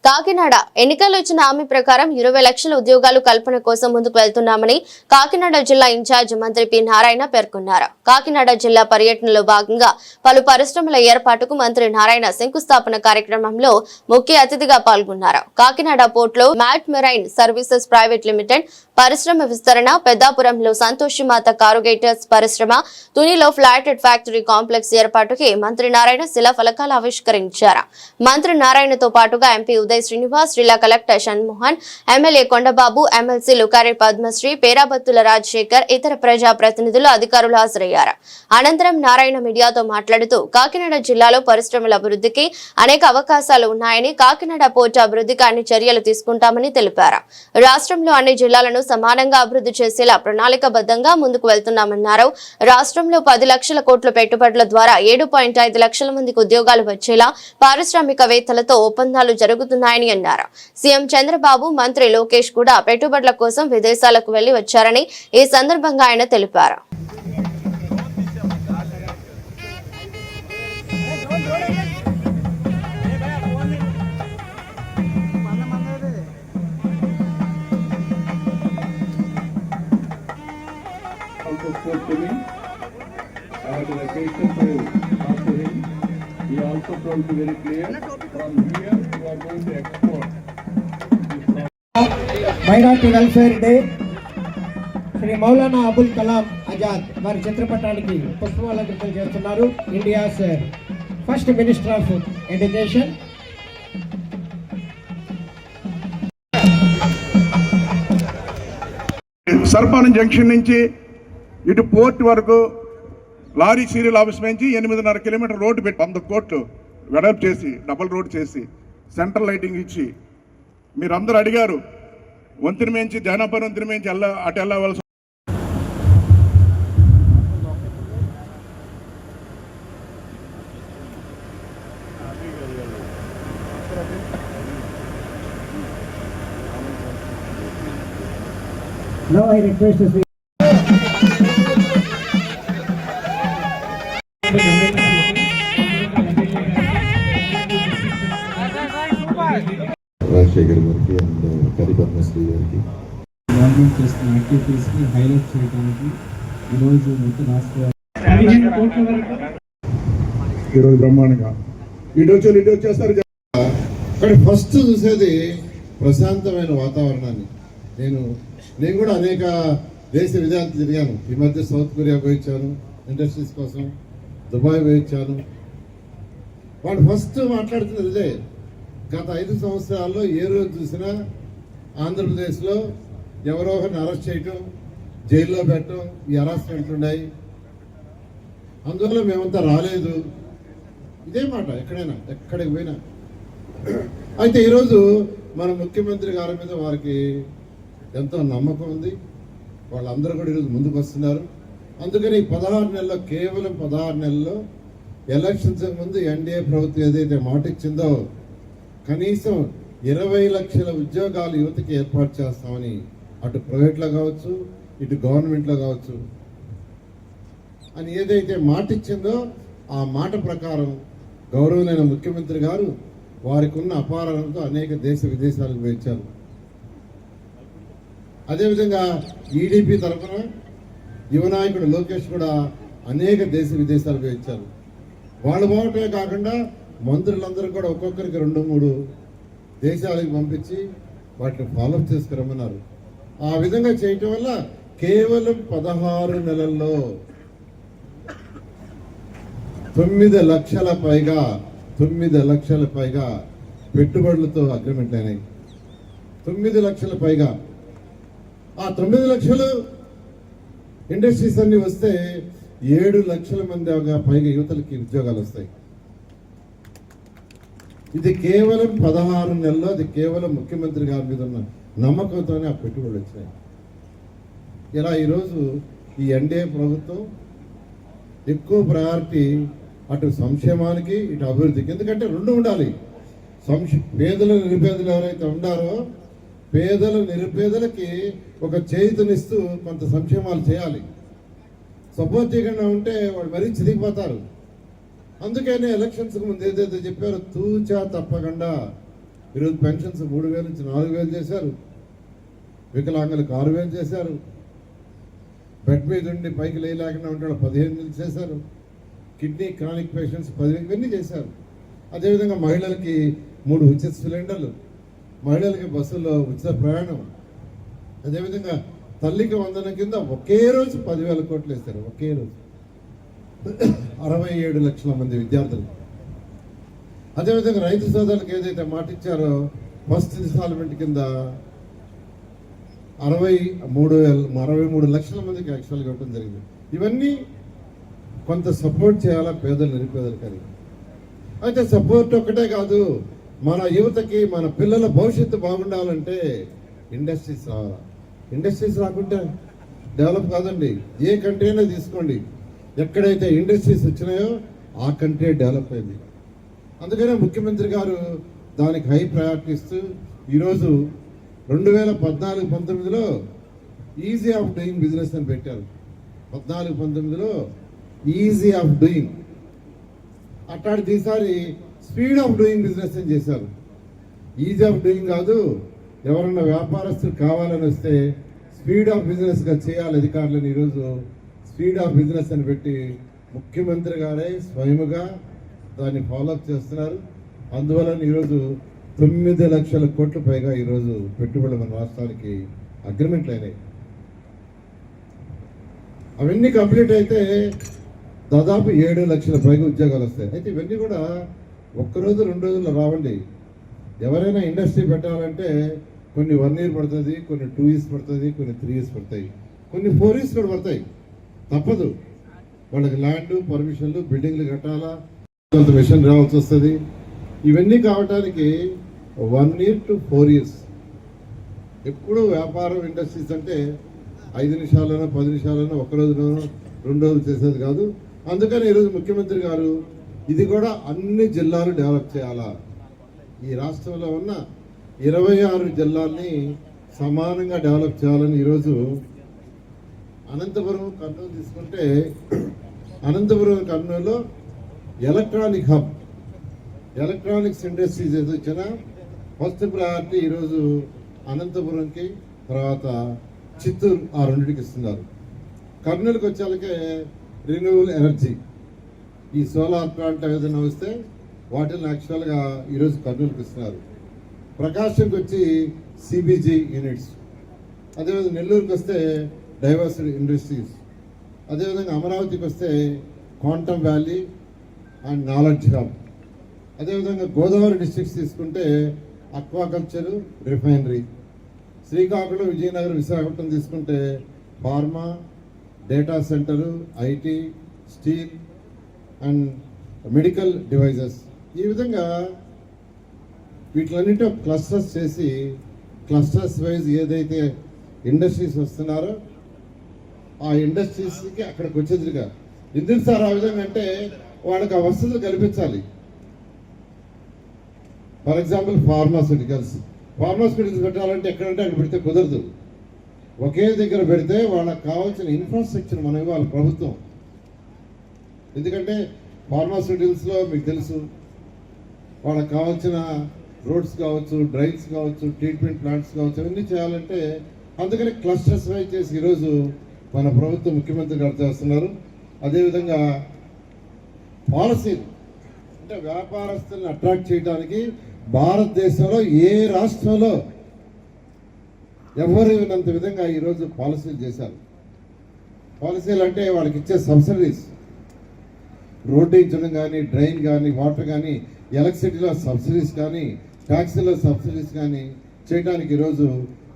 కాకినాడ ఎన్నికల్లో ఇచ్చిన హామీ ప్రకారం 20 లక్షల ఉద్యోగాలు కల్పన కోసం ముందుకు వెళ్తున్నామని కాకినాడ జిల్లా ఇన్ఛార్జ్ మంత్రి పి నారాయణ పేర్కొన్నారు. కాకినాడ జిల్లా పర్యటనలో భాగంగా పలు పరిశ్రమల ఏర్పాటుకు మంత్రి నారాయణ శంకుస్థాపన కార్యక్రమంలో ముఖ్య అతిథిగా పాల్గొన్నారు. కాకినాడ పోర్టులో Mat Marine Services Private Limited పరిశ్రమ విస్తరణ, పెద్దాపురంలో సంతోషిమాత కారుగేటర్స్ పరిశ్రమ, తునిలో ఫ్లాటెడ్ ఫ్యాక్టరీ కాంప్లెక్స్ ఏర్పాటుకి మంత్రి నారాయణ శిలాఫలకాలు ఆవిష్కరించారు. మంత్రి నారాయణతో పాటుగా ఎంపీ ఉదయ్ శ్రీనివాస్, జిల్లా collector Shanmohan, MLA Kondababu, MLC లుకారి పద్మశ్రీ, పేరాబత్తుల రాజశేఖర్, ఇతర ప్రజా ప్రతినిధులు, అధికారులు హాజరయ్యారు. అనంతరం నారాయణ మీడియాతో మాట్లాడుతూ కాకినాడ జిల్లాలో పరిశ్రమల అభివృద్ధికి అనేక అవకాశాలు ఉన్నాయని, కాకినాడ పోర్టు అభివృద్ధికి అన్ని చర్యలు తీసుకుంటామని తెలిపారు. రాష్ట్రంలో అన్ని జిల్లాలను సమానంగా అభివృద్ధి చేసేలా ప్రణాళికాబద్ధంగా ముందుకు వెళ్తున్నామన్నారు. రాష్ట్రంలో 10 లక్షల కోట్ల పెట్టుబడుల ద్వారా 7.5 లక్షల మందికి ఉద్యోగాలు వచ్చేలా పారిశ్రామికవేత్తలతో ఒప్పందాలు జరుగుతున్నాయని అన్నారు. సీఎం చంద్రబాబు, మంత్రి లోకేష్ కూడా పెట్టుబడుల కోసం విదేశాలకు వెళ్లి వచ్చారని ఈ సందర్భంగా ఆయన తెలిపారు. Spoke to me. I had an occasion to talk to him. He also told me very clear, from here we are going to export. Minority Welfare Day. Shri Maulana Abul Kalam Azad వారి చిత్రపటానికి పుష్పమాలంకరణ చేస్తున్నారు. India's first minister of education. సర్పానం junction నుంచి ఇటు port వరకు lorry serial office నుంచి 8.5 kilometre road పెట్టి 100 కోట్లు వెడల్పు చేసి డబుల్ రోడ్ చేసి సెంట్రల్ లైటింగ్ ఇచ్చి మీరందరూ అడిగారు వంతెన మేంచి జగనాపురం వంతెన మేంచి అటు వెళ్ళవలసి. Now I request to see Rajasekhar గారికి అండ్ కరి పద్మశ్రీ గారికి గవర్నమెంట్ చేస్తున్న యాక్టివిటీస్ని హైలైట్ చేయడానికి ఈరోజు మొత్తం రాష్ట్ర ఈరోజు బ్రహ్మాండంగా ఇటు వచ్చేస్తారు. కానీ ఫస్ట్ చూసేది ప్రశాంతమైన వాతావరణాన్ని. నేను కూడా అనేక దేశ విదేశాలు తిరిగాను. ఈ మధ్య సౌత్ కొరియా పోయించాను ఇండస్ట్రీస్ కోసం, దుబాయ్ పోయించాను. వాళ్ళు ఫస్ట్ మాట్లాడుతున్నది ఇదే. గత 5 సంవత్సరాల్లో ఏ రోజు చూసినా ఆంధ్రప్రదేశ్లో ఎవరో ఒకరిని అరెస్ట్ చేయటం, జైల్లో పెట్టడం, ఈ హరాస్మెంట్లు ఉన్నాయి. అందువల్ల మేమంతా రాలేదు. ఇదే మాట ఎక్కడికి పోయినా. అయితే ఈరోజు మన ముఖ్యమంత్రి గారి మీద వారికి ఎంతో నమ్మకం ఉంది. వాళ్ళందరూ కూడా ఈరోజు ముందుకు వస్తున్నారు. అందుకని 16 నెలల్లో, కేవలం 16 నెలల్లో ఎలక్షన్స్ ముందు ఎన్డీఏ ప్రభుత్వం ఏదైతే మాట ఇచ్చిందో కనీసం 20 లక్షల ఉద్యోగాలు యువతకి ఏర్పాటు చేస్తామని అటు ప్రైవేట్లో కావచ్చు, ఇటు గవర్నమెంట్లో కావచ్చు అని ఏదైతే మాట ఇచ్చిందో ఆ మాట ప్రకారం గౌరవనీయ ముఖ్యమంత్రి గారు వారికి ఉన్న అపారంతో అనేక దేశ విదేశాలకు వచ్చారు. అదేవిధంగా ఈడీపీ తరఫున యువనాయకుడు లోకేష్ కూడా అనేక దేశ విదేశాలకు వచ్చారు. వాళ్ళు పోవటమే కాకుండా మంత్రులందరూ కూడా ఒక్కొక్కరికి 2-3 దేశాలకు పంపించి వాటిని ఫాలోఅప్ చేసుకురమ్మన్నారు. ఆ విధంగా చేయటం వల్ల కేవలం 16 నెలల్లో 9 లక్షల పైగా పెట్టుబడులతో అగ్రిమెంట్లు అయినాయి. 9 లక్షల పైగా. ఆ 9 లక్షలు ఇండస్ట్రీస్ అన్ని వస్తే 7 లక్షల మంది పైగా యువతలకి ఉద్యోగాలు వస్తాయి. ఇది కేవలం 16 నెలల్లో, అది కేవలం ముఖ్యమంత్రి గారి మీద ఉన్న నమ్మకంతోనే ఆ పెట్టుబడులు వచ్చినాయి. ఇలా ఈరోజు ఈ ఎన్డీఏ ప్రభుత్వం ఎక్కువ ప్రయారిటీ అటు సంక్షేమానికి, ఇటు అభివృద్ధికి. ఎందుకంటే 2 ఉండాలి. పేదలు నిరుపేదలు ఎవరైతే ఉన్నారో పేదలు నిరుపేదలకి ఒక చేయుతనిస్తూ కొంత సంక్షేమాలు చేయాలి. సపోర్ట్ చేయకుండా ఉంటే వాళ్ళు మరీ చిరిగిపోతారు. అందుకనే ఎలక్షన్స్ ముందు ఏదైతే చెప్పారో తూచా తప్పకుండా ఈరోజు పెన్షన్స్ 3,000 నుంచి 4,000 చేశారు. వికలాంగులకు 6,000 చేశారు. బెడ్ మీద ఉండి పైకి లేలేకుండా ఉంటాడు 15,000 చేశారు. కిడ్నీ క్రానిక్ పేషెంట్స్ 10,000 ఇవన్నీ చేశారు. అదేవిధంగా మహిళలకి 3 ఉచిత సిలిండర్లు, మహిళలకి బస్సుల్లో ఉచిత ప్రయాణం, అదేవిధంగా తల్లికి వందనం కింద ఒకే రోజు 10,000 కోట్లు వేస్తారు. ఒకే రోజు 67 లక్షల మంది విద్యార్థులు. అదేవిధంగా రైతు సోదరులకు ఏదైతే మాట ఇచ్చారో ఫస్ట్ ఇన్స్టాల్మెంట్ కింద 63 లక్షల మందికి యాక్చువల్గా ఇవ్వడం జరిగింది. ఇవన్నీ కొంత సపోర్ట్ చేయాలా పేదలు నిరుపేదలకు అని. అయితే సపోర్ట్ ఒక్కటే కాదు, మన యువతకి మన పిల్లల భవిష్యత్తు బాగుండాలంటే ఇండస్ట్రీస్ రావాలా. ఇండస్ట్రీస్ రాకుంటే డెవలప్ కాదండి. ఏ కంట్రీ అయినా తీసుకోండి, ఎక్కడైతే ఇండస్ట్రీస్ వచ్చినాయో ఆ కంట్రీ డెవలప్ అయింది. అందుకనే ముఖ్యమంత్రి గారు దానికి హై ప్రయారిటీ ఇస్తూ ఈరోజు 2014-19లో ఈజీ ఆఫ్ డూయింగ్ బిజినెస్ అని పెట్టారు. 14-19లో ఈజీ ఆఫ్ డూయింగ్, అట్లాంటిది ఈసారి స్పీడ్ ఆఫ్ డూయింగ్ బిజినెస్ అని చేశారు. ఈజీ ఆఫ్ డూయింగ్ కాదు, ఎవరన్నా వ్యాపారస్తులు కావాలని వస్తే స్పీడ్ ఆఫ్ బిజినెస్గా చేయాలి అధికారులను. ఈరోజు స్పీడ్ ఆఫ్ బిజినెస్ అని పెట్టి ముఖ్యమంత్రి గారే స్వయముగా దాన్ని ఫాలోఅప్ చేస్తున్నారు. అందువలన ఈరోజు 9 లక్షల కోట్ల పైగా ఈరోజు పెట్టుబడులు మన రాష్ట్రానికి అగ్రిమెంట్లు అయినాయి. అవన్నీ కంప్లీట్ అయితే దాదాపు 7 లక్షల పైగా ఉద్యోగాలు వస్తాయి. అయితే ఇవన్నీ కూడా ఒక్కరోజు 2 రోజుల్లో రావండి. ఎవరైనా ఇండస్ట్రీ పెట్టాలంటే కొన్ని 1 year పడుతుంది, కొన్ని 2 years పడుతుంది, కొన్ని 3 years పడతాయి, కొన్ని 4 years కూడా పడతాయి. తప్పదు, వాళ్ళకి ల్యాండ్ పర్మిషన్లు, బిల్డింగ్లు కట్టాలా, కొంత మిషన్ రావాల్సి వస్తుంది. ఇవన్నీ కావటానికి 1 year to 4 years. ఎప్పుడు వ్యాపారం ఇండస్ట్రీస్ అంటే 5 నిమిషాల్లోనో 10 నిమిషాల్లోనో ఒక్క రోజులోనో 2 రోజులు చేసేది కాదు. అందుకని ఈరోజు ముఖ్యమంత్రి గారు ఇది కూడా అన్ని జిల్లాలు డెవలప్ చేయాలా. ఈ రాష్ట్రంలో ఉన్న 26 జిల్లాల్ని సమానంగా డెవలప్ చేయాలని ఈరోజు అనంతపురం, కర్నూలు తీసుకుంటే అనంతపురం, కర్నూలులో ఎలక్ట్రానిక్ హబ్, ఎలక్ట్రానిక్స్ ఇండస్ట్రీస్ ఏదో వచ్చినా ఫస్ట్ ప్రయారిటీ ఈరోజు అనంతపురంకి, తర్వాత చిత్తూరు, ఆ రెండింటికి ఇస్తున్నారు. కర్నూలుకి వచ్చేళ్ళకే రిన్యూవబుల్ ఎనర్జీ, ఈ సోలార్ ప్లాంట్ ఏదైనా వస్తే వాటిని యాక్చువల్గా ఈరోజు కర్నూలుకి ఇస్తున్నారు. ప్రకాశంకి వచ్చి సిబిజీ యూనిట్స్, అదేవిధంగా నెల్లూరుకి వస్తే డైవర్సిటీ ఇండస్ట్రీస్, అదేవిధంగా అమరావతికి వస్తే quantum valley and knowledge hub, అదేవిధంగా గోదావరి డిస్ట్రిక్ట్స్ తీసుకుంటే అక్వాకల్చరు, రిఫైనరీ, శ్రీకాకుళం, విజయనగరం, విశాఖపట్నం తీసుకుంటే pharma, data centre, IT, steel and medical devices. ఈ విధంగా వీటిలన్నింటి క్లస్టర్స్ చేసి క్లస్టర్స్ వైజ్ ఏదైతే ఇండస్ట్రీస్ వస్తున్నారో ఆ ఇండస్ట్రీస్కి అక్కడికి వచ్చేదిగా. ఎందుకు సార్ ఆ విధంగా అంటే వాళ్ళకి ఆ వసతులు కల్పించాలి. ఫర్ ఎగ్జాంపుల్ ఫార్మాస్యూటికల్స్ పెట్టాలంటే ఎక్కడంటే అక్కడ పెడితే కుదరదు. ఒకే దగ్గర పెడితే వాళ్ళకి కావాల్సిన ఇన్ఫ్రాస్ట్రక్చర్ మనం ఇవ్వాలి ప్రభుత్వం. ఎందుకంటే ఫార్మాస్యూటికల్స్లో మీకు తెలుసు వాళ్ళకి కావాల్సిన రోడ్స్ కావచ్చు, డ్రైన్స్ కావచ్చు, ట్రీట్మెంట్ ప్లాంట్స్ కావచ్చు, అవన్నీ చేయాలంటే అందుకని క్లస్టర్స్ వైజ్ చేసి ఈరోజు మన ప్రభుత్వం ముఖ్యమంత్రి గారు చేస్తున్నారు. అదేవిధంగా పాలసీలు అంటే వ్యాపారస్తులను అట్రాక్ట్ చేయడానికి భారతదేశంలో ఏ రాష్ట్రంలో ఎవరు ఇవ్వనంత విధంగా ఈరోజు పాలసీలు చేశారు. పాలసీలు అంటే వాళ్ళకి ఇచ్చే సబ్సిడీస్, రోడ్డు ఇచ్చడం కానీ, డ్రైన్ కానీ, వాటర్ కానీ, ఎలక్ట్రిసిటీలో సబ్సిడీస్ కానీ, ట్యాక్సీలో సబ్సిడీస్ కానీ చేయడానికి ఈరోజు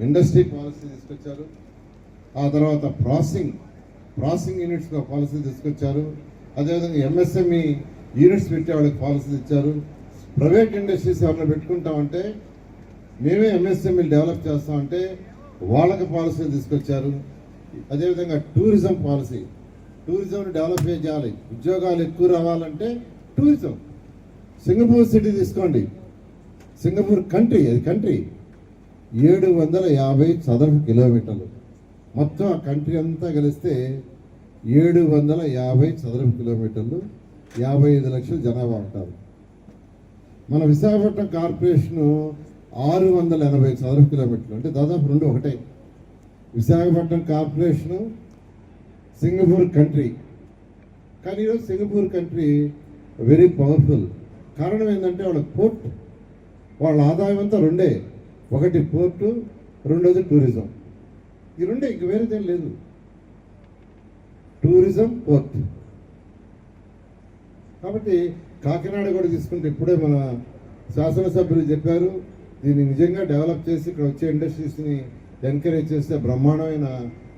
ఇండస్ట్రీ పాలసీ తీసుకొచ్చారు. ఆ తర్వాత ప్రాసెసింగ్ యూనిట్స్గా పాలసీ తీసుకొచ్చారు. అదేవిధంగా ఎంఎస్ఎంఈ యూనిట్స్ పెట్టే వాళ్ళకి పాలసీ ఇచ్చారు. ప్రైవేట్ ఇండస్ట్రీస్ ఎవరైనా పెట్టుకుంటామంటే మేమే ఎంఎస్ఎంఈలు డెవలప్ చేస్తామంటే వాళ్ళకి పాలసీ తీసుకొచ్చారు. అదేవిధంగా టూరిజం పాలసీ, టూరిజంని డెవలప్ చేయాలి, ఉద్యోగాలు ఎక్కువ రావాలంటే టూరిజం. సింగపూర్ సిటీ తీసుకోండి, సింగపూర్ కంట్రీ, అది కంట్రీ 750 చదరపు కిలోమీటర్లు, మొత్తం ఆ కంట్రీ అంతా కలిస్తే 750 చదరపు కిలోమీటర్లు, 55 లక్షల జనాభా ఉంటారు. మన విశాఖపట్నం కార్పొరేషను 680 చదరపు కిలోమీటర్లు, అంటే దాదాపు రెండు ఒకటే. విశాఖపట్నం కార్పొరేషను సింగపూర్ కంట్రీ, కానీ ఈరోజు సింగపూర్ కంట్రీ వెరీ పవర్ఫుల్. కారణం ఏంటంటే వాళ్ళ పోర్ట్, వాళ్ళ ఆదాయం అంతా రెండే, ఒకటి పోర్టు, రెండోది టూరిజం. ఈ రెండే, ఇంక వేరేదేం లేదు. Tourism, port. కాబట్టి కాకినాడ కూడా తీసుకుంటే ఇప్పుడే మన శాసనసభ్యులు చెప్పారు, దీన్ని నిజంగా డెవలప్ చేసి ఇక్కడ వచ్చే ఇండస్ట్రీస్ని ఎంకరేజ్ చేస్తే బ్రహ్మాండమైన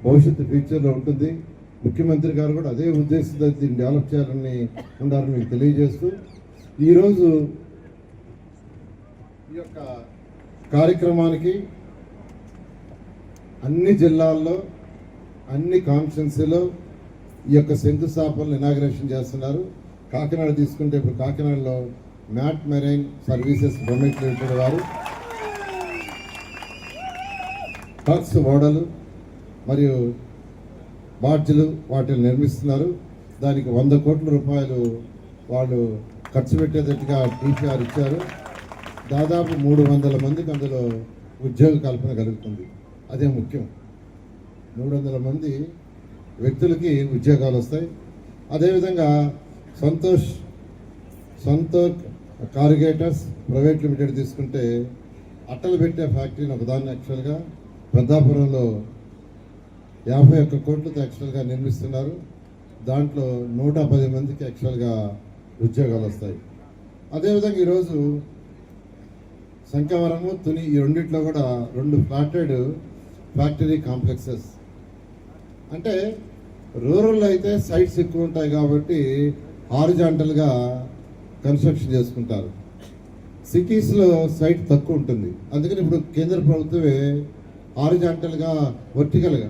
భవిష్యత్తు ఫ్యూచర్లో ఉంటుంది. ముఖ్యమంత్రి గారు కూడా అదే ఉద్దేశంతో దీన్ని డెవలప్ చేయాలని ఉండాలని మీకు తెలియజేస్తూ, ఈరోజు ఈ యొక్క కార్యక్రమానికి అన్ని జిల్లాల్లో అన్ని కాన్స్టిట్యున్సీలో ఈ యొక్క శంకుస్థాపనలు ఇనాగ్రేషన్ చేస్తున్నారు. కాకినాడ తీసుకుంటే ఇప్పుడు కాకినాడలో Mat Marine Services Private Limited వారు ట్రక్స్, ఓడలు మరియు బార్జీలు వాటిని నిర్మిస్తున్నారు. దానికి 100 కోట్ల రూపాయలు వాళ్ళు ఖర్చు పెట్టేటట్టుగా టీపీఆర్ ఇచ్చారు. దాదాపు 300 మందికి అందులో ఉద్యోగ కల్పన కలుగుతుంది. అదే ముఖ్యం. 300 మంది వ్యక్తులకి ఉద్యోగాలు వస్తాయి. అదేవిధంగా సంతోష్ కారిగేటర్స్ ప్రైవేట్ లిమిటెడ్ తీసుకుంటే అట్టలు పెట్టే ఫ్యాక్టరీని ఒకదాన్ని యాక్చువల్గా పెద్దాపురంలో 51 కోట్లతో యాక్చువల్గా నిర్మిస్తున్నారు. దాంట్లో 110 మందికి యాక్చువల్గా ఉద్యోగాలు వస్తాయి. అదేవిధంగా ఈరోజు శంకవరము, తుని ఈ రెండిట్లో కూడా 2 ఫ్లాటెడ్ ఫ్యాక్టరీ కాంప్లెక్సెస్. అంటే రూరల్లో అయితే సైట్స్ ఎక్కువ ఉంటాయి కాబట్టి హారిజాంటల్గా కన్స్ట్రక్షన్ చేసుకుంటారు. సిటీస్లో సైట్ తక్కువ ఉంటుంది. అందుకని ఇప్పుడు కేంద్ర ప్రభుత్వమే హారిజాంటల్గా వర్టికల్గా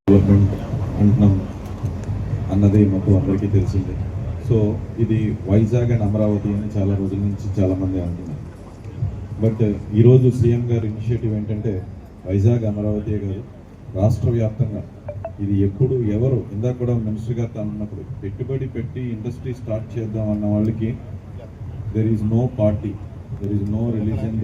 డెవలప్మెంట్ అంటున్నాం అన్నది మొత్తం అందరికీ తెలిసిందే. సో ఇది వైజాగ్ అండ్ అమరావతి అని చాలా రోజుల నుంచి చాలామంది అంటున్నారు. బట్ ఈరోజు సీఎం గారి ఇనిషియేటివ్ ఏంటంటే వైజాగ్ అమరావతి గారు రాష్ట్ర వ్యాప్తంగా ఇది ఎప్పుడు ఎవరు ఇందాక కూడా మినిస్టర్ గారు అన్నప్పుడు పెట్టుబడి పెట్టి ఇండస్ట్రీ స్టార్ట్ చేద్దాం అన్న వాళ్ళకి there is no party, there is no religion.